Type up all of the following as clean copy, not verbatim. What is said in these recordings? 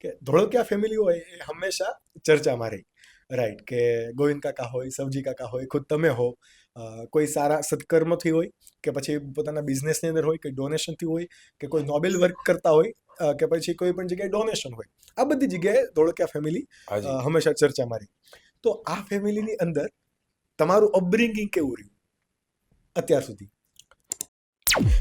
કે ધોળકિયા ફેમિલી હોય એ હંમેશા ચર્ચામાં રહી, રાઈટ? કે ગોવિંદ કાકા હોય, સવજી કાકા હોય, ખુદ તમે હો, કોઈ સારા સત્કર્મથી હોય કે પછી પોતાના બિઝનેસની અંદર હોય, કે ડોનેશનથી હોય, કે કોઈ નોબેલ વર્ક કરતા હોય, કે પછી કોઈ પણ જગ્યાએ ડોનેશન હોય, આ બધી જગ્યાએ ધોળકિયા ફેમિલી હંમેશા ચર્ચામાં રહી. તો આ ફેમિલીની અંદર તમારું અપબ્રિંગિંગ કેવું રહ્યું અત્યાર સુધી?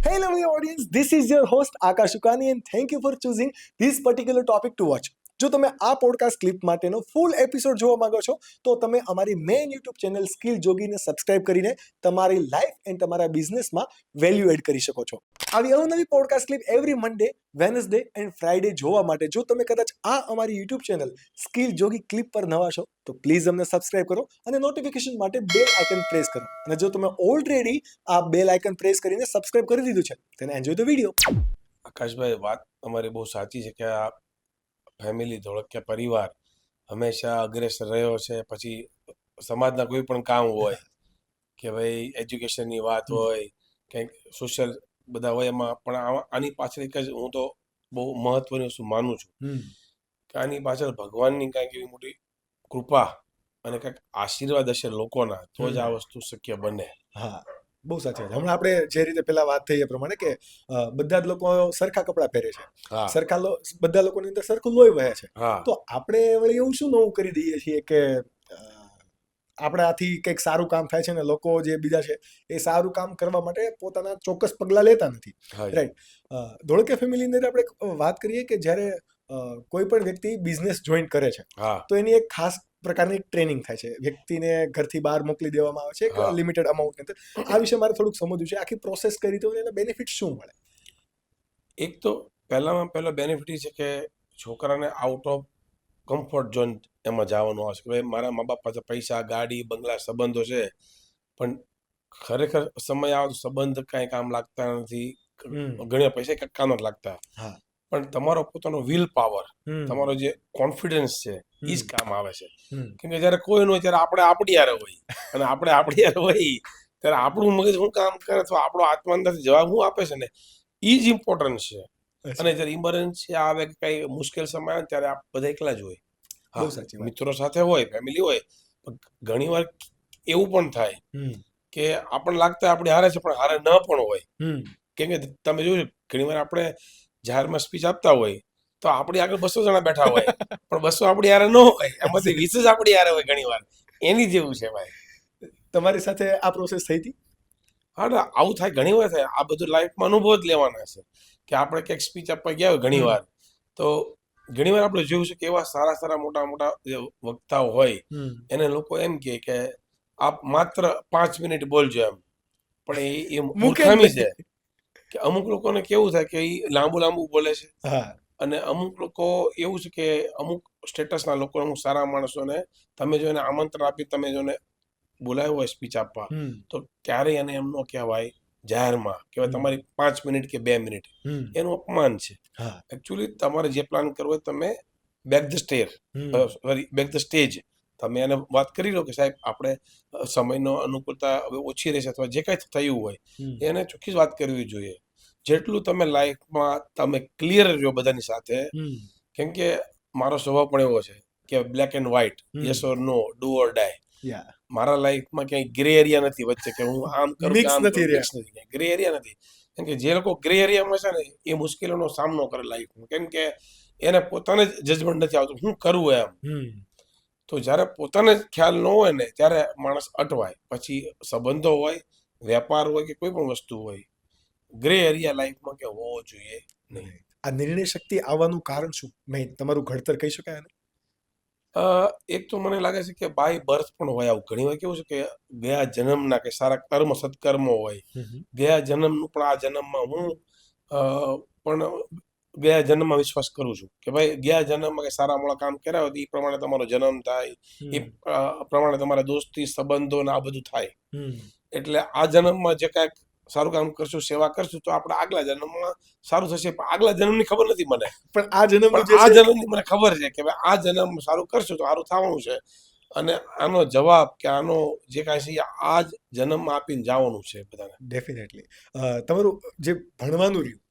Hey lovely audience, this is your host Akash Ukani and thank you for choosing this particular topic to watch. જો તમે આ પોડકાસ્ટ ક્લિપ માટેનો ફૂલ એપિસોડ જોવા માંગો છો તો તમે અમારી મેઇન યુટ્યુબ ચેનલ સ્કિલ જોગીને સબસ્ક્રાઇબ કરીને તમારી લાઈફ એન્ડ તમારા બિઝનેસમાં વેલ્યુ એડ કરી શકો છો. આવી અવનવી podcast clip every Monday, Wednesday and Friday જોવા માટે જો તમે કદાચ આ અમારી યુટ્યુબ ચેનલ સ્કિલ જોગી ક્લિપ પર નવા છો તો પ્લીઝ અમને સબસ્ક્રાઇબ કરો અને નોટિફિકેશન માટે બેલ આઇકન પ્રેસ કરો. અને જો તમે ઓલરેડી આ બેલ આઇકન પ્રેસ કરીને સબસ્ક્રાઇબ કરી દીધું છે then enjoy the video. આકાશભાઈ, વાત તમારી બહુ સાચી છે કે આ ફેમિલી ધોળકિયા પરિવાર હંમેશા અગ્રેસર રહ્યો છે. પછી સમાજના કોઈ પણ કામ હોય કે ભાઈ એજ્યુકેશનની વાત હોય, કંઈક સોશિયલ બધા હોય, એમાં પણ આની પાછળ એક જ હું તો બહુ મહત્વની વસ્તુ માનું છું કે આની પાછળ ભગવાનની કાંઈક એવી મોટી કૃપા અને કંઈક આશીર્વાદ હશે લોકોના, તો જ આ વસ્તુ શક્ય બને. હા, બહુ સાચી વાત. હમણાં આપણે જે રીતે પેલા વાત થઈ એ પ્રમાણે કે બધા જ લોકો સરખા કપડાં પહેરે છે, બધા લોકોની અંદર સરખું લોહી વહે છે. તો આપણે વળી એવું શું નવું કરી દઈએ છીએ કે આપણે આથી કંઈક સારું કામ થાય છે ને લોકો જે બીજા છે એ સારું કામ કરવા માટે પોતાના ચોક્કસ પગલાં લેતા નથી, રાઈટ? ધોળકિયા ફેમિલીની અંદર આપણે વાત કરીએ કે જ્યારે કોઈ પણ વ્યક્તિ બિઝનેસ જોઈન કરે છે તો એની એક ખાસ પ્રકારની ટ્રેનિંગ થાય છે. વ્યક્તિને ઘરથી બહાર મોકલી દેવામાં આવે છે એક લિમિટેડ અમાઉન્ટની અંદર. આ વિશે મારે થોડુંક સમજવું છે, આખી પ્રોસેસ કરી તો એના બેનિફિટ શું મળે? એક તો પહેલામાં પહેલો બેનિફિટ એ છે કે છોકરાને આઉટ ઓફ કમ્ફર્ટ ઝોન એમાં જવાનું આવશે કે ભાઈ મારા મા બાપ પાસે પૈસા, ગાડી, બંગલા, સંબંધો છે, પણ ખરેખર સમય આવે તો સંબંધ કાંઈ કામ લાગતા નથી, ઘણા પૈસા કંઈક કામ નથી લાગતા. પણ તમારો પોતાનો વિલ પાવર, તમારો જે કોન્ફિડન્સ છે એ જ કામ આવે છે. કેમ કે જયારે કોઈ ન હોય ત્યારે આપણે આપણી યારે હોય, અને આપણે આપણી યારે હોય ત્યારે આપણું મગજ શું કામ કરે અથવા આપણો આત્મા અંદરથી જવાબ શું આપે છે ને, એ જ ઇમ્પોર્ટન્ટ છે. અને જયારે ઇમરજન્સી આવે કે કઈ મુશ્કેલ સમય આવે ત્યારે આપ બધા એકલા જ હોય. હા, મિત્રો સાથે હોય, ફેમિલી હોય, ઘણી વાર એવું પણ થાય કે આપણને લાગતા આપણે હારે છે પણ હારે ન પણ હોય. કેમ કે તમે જોયું ઘણી વાર આપણે જાહેરમાં સ્પીચ આપતા હોય તો આપણી આગળ 200 જણા બેઠા હોય પણ 200 આપણી હારે ન હોય, એમાંથી 20 જ આપણી હારે હોય. ઘણી વાર એની જેવું છે ભાઈ. તમારી સાથે આ પ્રોસેસ થઈ હતી? હા, આવું થાય, ઘણી વાર થાય. આ બધું લાઈફમાં અનુભવ જ લેવાના છે કે આપણે કંઈક સ્પીચ આપવા ગયા હોય ઘણી વાર, તો ઘણી વાર આપણે જોયું છે કે એવા સારા મોટા જે વક્તાઓ હોય એને લોકો એમ કે આપ માત્ર 5 મિનિટ બોલજો એમ. પણ એ મૂર્ખામી છે કે અમુક લોકોને કેવું થાય કે એ લાંબુ બોલે છે, અને અમુક લોકો એવું છે કે અમુક સ્ટેટસના લોકો, અમુક સારા માણસોને તમે જો એને આમંત્રણ આપી, તમે જો એને બોલાવ્યો હોય સ્પીચ આપવા, તો ક્યારેય એને એમ ન કહેવાય જાહેરમાં કહેવાય તમારી 5 મિનિટ કે 2 મિનિટ, એનું અપમાન છે. એકચ્યુઅલી તમારે જે પ્લાન કરવો હોય તમે બેક ધ સ્ટેજ તમે એને વાત કરી લો કે સાહેબ આપણે સમયનો અનુકૂળતા હવે ઓછી રહેશે અથવા જે કાંઈ થયું હોય એને ચોખ્ખી વાત કરવી જોઈએ. જેટલું તમે લાઈફમાં તમે ક્લિયર રહ્યો બધાની સાથે, કેમ કે મારો સ્વભાવ પણ એવો છે કે black and white, yes or no, do or die. મારા લાઈફમાં ક્યાંય ગ્રે એરિયા નથી વચ્ચે કે હું આમ કરું કે આમ કરું, મિક્સ નથી, ગ્રે એરિયા નથી. કેમ કે જે લોકો ગ્રે એરિયામાં છે ને એ મુશ્કેલીઓનો સામનો કરે લાઈફમાં, કેમ કે એને પોતાને જ જજમેન્ટ નથી આવતું શું કરવું એમ. તો જ્યારે પોતાને ખ્યાલ ન હોય ને ત્યારે માણસ અટવાય. પછી સંબંધો હોય, વેપાર હોય કે કોઈ પણ વસ્તુ હોય, ગ્રે એરિયા લાઈફમાં કે હોવો જોઈએ નહીં. આ નિર્ણય શક્તિ આવવાનું કારણ શું? મેં તમારું ઘડતર કહી શકાય ને? એક તો મને લાગે છે કે બાય બર્થ પણ હોય આવું. ઘણી વાર કેવું છે કે ગયા જન્મના કે સારા કર્મ સત્કર્મો હોય, ગયા જન્મનું પણ આ જન્મમાં હું પણ ગયા જન્મમાં વિશ્વાસ કરું છું કે ભાઈ ગયા જન્મમાં કે સારા મોડા કામ કર્યા હોય એ પ્રમાણે તમારો જન્મ થાય, એ પ્રમાણે તમારા દોસ્તી સંબંધો ને આ બધું થાય. એટલે આ જન્મમાં જે કાંઈક સારું કામ કરશું, સેવા કરશું તો આપણે આગલા જન્મમાં સારું થશે. પણ આગલા જન્મની ખબર નથી મને, પણ આ જન્મની મને ખબર છે કે ભાઈ આ જન્મ સારું કરશું તો સારું થવાનું છે, અને આનો જવાબ કે આનો જે કાંઈ છે આ જ જન્મમાં આપીને જવાનું છે બધાને. ડેફિનેટલી. તમારું જે ભણવાનું રહ્યું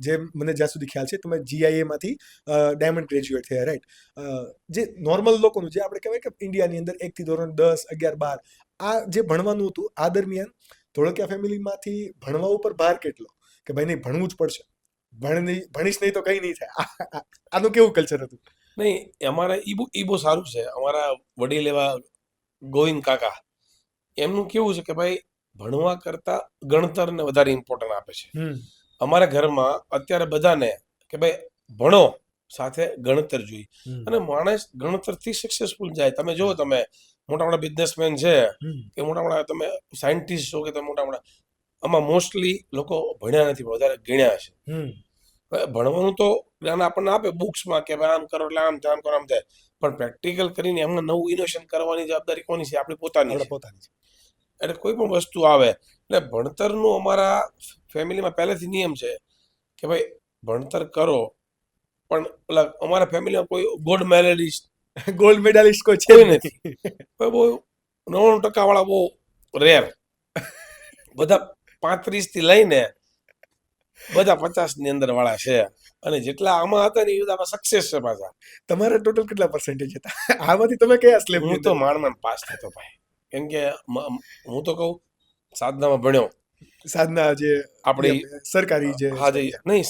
જે મને જ્યાં સુધી ખ્યાલ છે તમે GIA માંથી ડાયમંડ ગ્રેજ્યુએટ થયા, રાઈટ? જે નોર્મલ લોકોનું, જે આપણે કહેવાય કે ઇન્ડિયાની અંદર 1 થી ધોરણ 10, 11, 12 આ જે ભણવાનું હતું, આ દરમિયાન ધોળકિયા ફેમિલીમાંથી ભણવા ઉપર ભાર કેટલો કે ભાઈ નહીં, ભણવું જ પડશે, ભણીશ નહીં તો કંઈ નહીં થાય? આનું કેવું કલ્ચર હતું? નહીં, અમારે ઈ બહુ સારું છે. અમારા વડીલ એવા ગોવિંદ કાકા, એમનું કેવું છે કે ભાઈ ભણવા કરતા ગણતરને વધારે ઇમ્પોર્ટન્ટ આપે છે. અમારા ઘરમાં અત્યારે બધાને કે ભાઈ ભણો સાથે ગણતર જોઈએ, અને માણસ ગણતરથી સક્સેસફુલ જાય. તમે જુઓ, તમે મોટા મોટા બિઝનેસમેન છે કે મોટા મોટા તમે સાયન્ટિસ્ટ છો કે તમે મોટા મોટા, આમાં મોસ્ટલી લોકો ભણ્યા નથી, વધારે ગણ્યા છે. ભણવાનું તો જ્ઞાન આપણને આપે બુક્સમાં કે ભાઈ આમ કરો એટલે આમ થાય, આમ કરો આમ થાય, પણ પ્રેક્ટિકલ કરીને એમને નવું ઇનોવેશન કરવાની જવાબદારી કોની છે? આપણી પોતાની છે. એટલે કોઈ પણ વસ્તુ આવે એટલે ભણતરનું અમારા ફેમિલીમાં પહેલેથી નિયમ છે કે ભાઈ ભણતર કરો, પણ પેલા અમારા ફેમિલીમાં કોઈ ગોલ્ડ મેડલિસ્ટ કોઈ છે નથી. બહુ 99% વાળા બહુ રેર, બધા 35 થી લઈને બધા 50 ની અંદર વાળા છે, અને જેટલા આમાં હતા ને એ બધા સક્સેસ છે પાછા. તમારા ટોટલ કેટલા પર્સન્ટેજ હતા આમાંથી? તમે કયા સ્લેબ? હું તો માંડ પાસ થતો ભાઈ, કેમ કે હું તો કહું સાધનામાં ભણ્યો. સાધના જે આપણી સરકારી જે, હા જી, નહીં,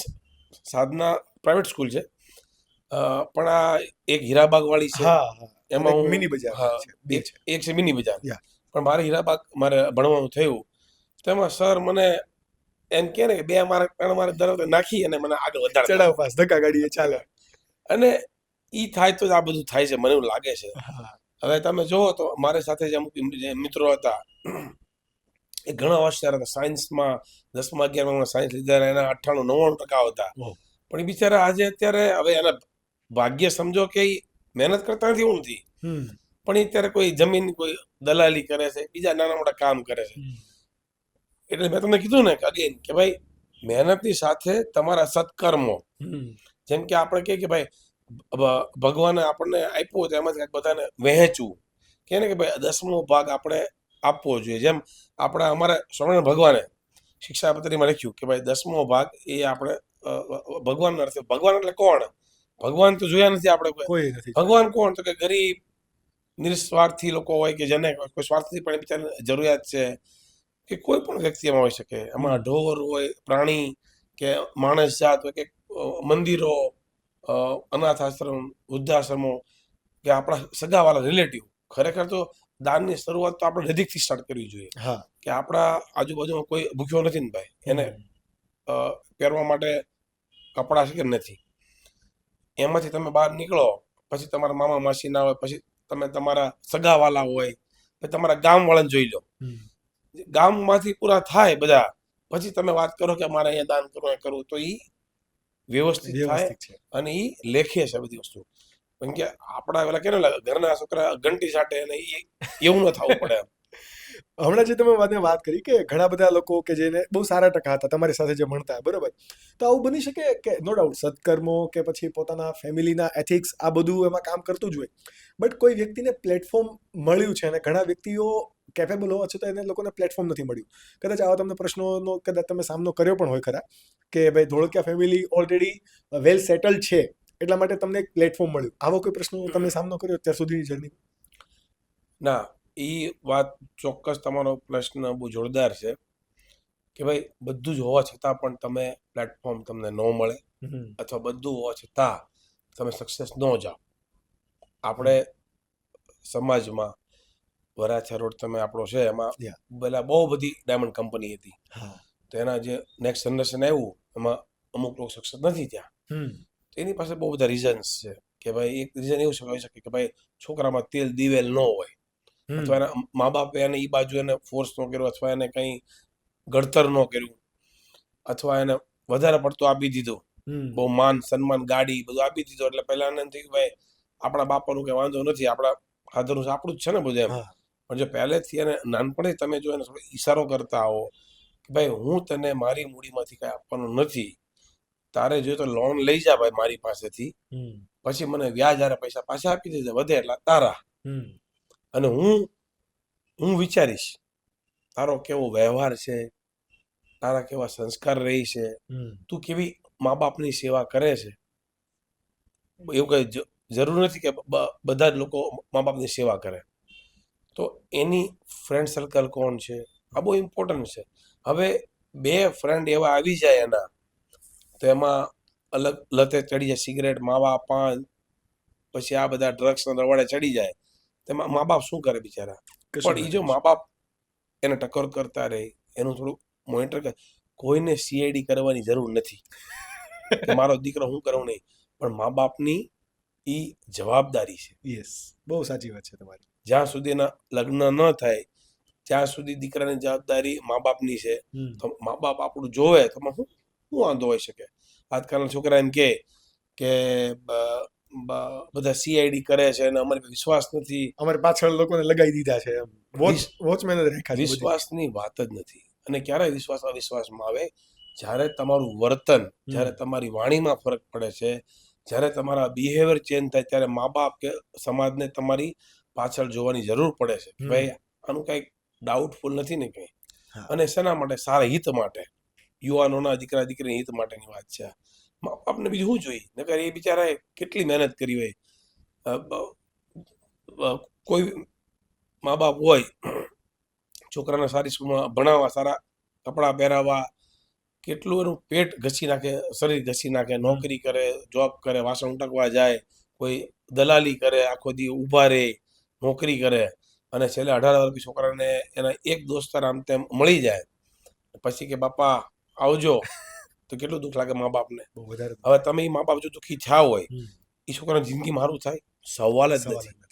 સાધના પ્રાઇવેટ સ્કૂલ છે, પણ આ એક હીરાબાગ વાળી છે, એમાં હું મિની બજાર એક છે મિની બજાર, પણ મારે હીરાબાગ મારે ભણવાનું થયું. તેમાં સર મને એમ કે ને કે 2 માર્ક 3 માર્ક ધરાવતા નાખી અને મને આગળ વધારે ચડાવ પાસ ધક્કા ગાડીએ ચાલે, અને ઈ થાય તો આ બધું થાય છે, મને એવું લાગે છે. હવે તમે જોવો તો મારી સાથે જે અમુક મિત્રો હતા એ ઘણા હોશિયાર હતા સાયન્સમાં, 10મા 11મા સાયન્સ લીધા, એના 98-99% હતા, પણ એ બિચારા આજે અત્યારે હવે એના ભાગ્ય સમજો કે મહેનત કરતા નથી એવું નથી, પણ એ અત્યારે કોઈ જમીન કોઈ દલાલી કરે છે, બીજા નાના મોટા કામ કરે છે. એટલે મેં તમને કીધું ને અગેન કે ભાઈ મહેનતની સાથે તમારા સત્કર્મો, જેમ કે આપણે કહીએ કે ભાઈ ભગવાને આપણને આપ્યો તો એમાંથી બધાને વહેંચવું, કે ને કે ભાઈ 10મો ભાગ આપણે આપવો જોઈએ. જેમ આપણા અમારા સ્વામિનારાયણ ભગવાને શિક્ષાપત્રીમાં લખ્યું કે ભાઈ 10મો ભાગ એ આપણે ભગવાનના અર્થે. ભગવાન એટલે કોણ? ભગવાન તો જોયા નથી આપણે કોઈ. ભગવાન કોણ? તો કે ગરીબ નિસ્વાર્થી લોકો હોય કે જેને કોઈ સ્વાર્થથી પણ બિચારાને જરૂરિયાત છે, કે કોઈ પણ વ્યક્તિ એમાં હોઈ શકે. એમાં ઢોર હોય, પ્રાણી, કે માણસ જાત હોય, કે મંદિરો, અનાથ આશ્રમ, વૃદ્ધાશ્રમો, કે આપણા સગાવાળા રિલેટિવ. ખરેખર તો દાનની શરૂઆત તો આપણે નજીકથી સ્ટાર્ટ કરવી જોઈએ, કે આપણા આજુબાજુમાં કોઈ ભૂખ્યો નથી ને ભાઈ, એને પહેરવા માટે કપડાં છે કે નથી, એમાંથી તમે બહાર નીકળો, પછી તમારા મામા માસી ના હોય, પછી તમે તમારા સગાવાલા હોય, પછી તમારા ગામવાળાને જોઈ લો, ગામમાંથી પૂરા થાય બધા, પછી તમે વાત કરો કે અમારે અહીંયા દાન કરવું, તો એ વ્યવસ્થિત થાય અને એ લેખે છે બધી વસ્તુ. કેમ કે આપણા પેલા કે ઘરના છોકરા ઘંટી સાટે, અને એવું ન થવું પડે. હમણાં જે તમે વાત કરી કે ઘણા બધા લોકો કે જેને બહુ સારા ટકા હતા તમારી સાથે જે ભણતા, બરોબર, તો આવું બની શકે કે નો ડાઉટ સત્કર્મો કે પછી પોતાના ફેમિલીના એથિક્સ આ બધું એમાં કામ કરતું જ હોય, બટ કોઈ વ્યક્તિને પ્લેટફોર્મ મળ્યું છે અને ઘણા વ્યક્તિઓ કેપેબલ હોવા છતાં એને લોકોને પ્લેટફોર્મ નથી મળ્યું. કદાચ આવા તમને પ્રશ્નોનો કદાચ તમે સામનો કર્યો પણ હોય ખરા, કે ભાઈ ધોળકિયા ફેમિલી ઓલરેડી વેલ સેટલડ છે એટલા માટે તમને એક પ્લેટફોર્મ મળ્યું. આવો કોઈ પ્રશ્નો તમે સામનો કર્યો અત્યાર સુધીની જર્ની? ના, એ વાત ચોક્કસ તમારો પ્રશ્ન બહુ જોરદાર છે કે ભાઈ બધું જ હોવા છતાં પણ તમે પ્લેટફોર્મ તમને ન મળે, અથવા બધું હોવા છતાં તમે સક્સેસ ન જાઓ. આપણે સમાજમાં વરાછા રોડ તમે આપણો છે, એમાં પેલા બહુ બધી ડાયમંડ કંપની હતી, તો એના જે નેક્સ્ટ જનરેશન આવ્યું એમાં અમુક લોકો સક્સેસ નથી થયા. એની પાસે બહુ બધા રીઝન્સ છે, કે ભાઈ એક રીઝન એવું હોઈ શકે કે ભાઈ છોકરામાં તેલ દિવેલ ન હોય, અથવા એના મા બાપે એને એ બાજુ એને ફોર્સ ન કર્યો, અથવા એને કંઈ ઘડતર ન કર્યું, અથવા એને વધારે પડતું આપી દીધું, બહુ માન સન્માન ગાડી બધું આપી દીધું, એટલે પહેલા એને થયું કે ભાઈ આપણા બાપાનું કંઈ વાંધો નથી, આપણા ફાધરનું આપણું જ છે ને બધું એમ. પણ જો પહેલેથી એને નાનપણથી તમે જો એને થોડો ઈશારો કરતા આવો કે ભાઈ હું તને મારી મૂડીમાંથી કાંઈ આપવાનું નથી, તારે જોઈએ તો લોન લઈ જા ભાઈ મારી પાસેથી, પછી મને વ્યાજ હારે પૈસા પાછા આપી દેજે, વધે એટલા તારા, અને હું વિચારીશ તારો કેવો વ્યવહાર છે, તારા કેવા સંસ્કાર રહી છે, હમ તું કેવી મા બાપની સેવા કરે છે. એવું કઈ જરૂર નથી કે બધા જ લોકો મા બાપની સેવા કરે. તો એની ફ્રેન્ડ સર્કલ કોણ છે, આ બહુ ઇમ્પોર્ટન્ટ છે. હવે 2 ફ્રેન્ડ એવા આવી જાય એના, તો એમાં અલગ લતે ચડી જાય, સિગરેટ, માવા, પાન, પછી આ બધા ડ્રગ્સના રવાડે ચડી જાય. તેમાં મા બાપ શું કરે બિચારા? કશું પણ ના એ જો કરી મા શકે. બાપ એને ટકોર કરતા રહે, એનું થોડું મોનિટર કરે. કોઈને સીઆઈડી કરવાની જરૂર નથી કે મારો દીકરો હું કરું નહીં, પણ મા બાપની ઈ જવાબદારી છે. યસ, બહુ સાચી વાત છે તમારી. જ્યાં સુધી એના લગ્ન ન થાય ત્યાં સુધી દીકરાની જવાબદારી મા બાપની છે. તો મા બાપ આપણું જોવે તો શું શું વાંધો હોઈ શકે? આજકાલના છોકરા એમ કે બધા સીઆઈડી કરે છે અને અમારે વિશ્વાસ નથી. અમારે પાછળ લોકોને લગાવી દીધા છે, એમ વોચમેન જ રાખ્યા છે બધી. વિશ્વાસની વાત જ નથી. અને ક્યારે વિશ્વાસ અવિશ્વાસમાં આવે? જ્યારે તમારું વર્તન, જ્યારે તમારી વાણીમાં ફરક પડે છે, જ્યારે તમારા બિહેવિયર ચેન્જ થાય, ત્યારે મા બાપ કે સમાજને તમારી પાછળ જોવાની જરૂર પડે છે. ભાઈ આનું કંઈક ડાઉટફુલ નથી ને કંઈ. હા. અને શેના માટે? સારા હિત માટે, યુવાનોના દીકરા દીકરીના હિત માટેની વાત છે. મા બાપને બીજું શું જોઈએ? નકર એ બિચારાએ કેટલી મહેનત કરી હોય. કોઈ મા બાપ હોય છોકરાને સારી સ્કૂલમાં ભણાવવા, સારા કપડાં પહેરાવવા, કેટલું એનું પેટ ઘસી નાખે, શરીર ઘસી નાખે, નોકરી કરે, જોબ કરે, વાસણ ઉટકવા જાય, કોઈ દલાલી કરે, આખો દી ઊભા રહે, નોકરી કરે, અને છેલ્લે 18 વર્ષ છોકરાને એના એક દોસ્તાર આમ તેમ મળી જાય, પછી કે બાપા આવજો, તો કેટલું દુઃખ લાગે મા બાપને. બહુ વધારે. હવે તમે એ મા બાપ જો દુઃખી થયા હોય, એ છોકરાની જિંદગી મારું થાય? સવાલ જ નથી.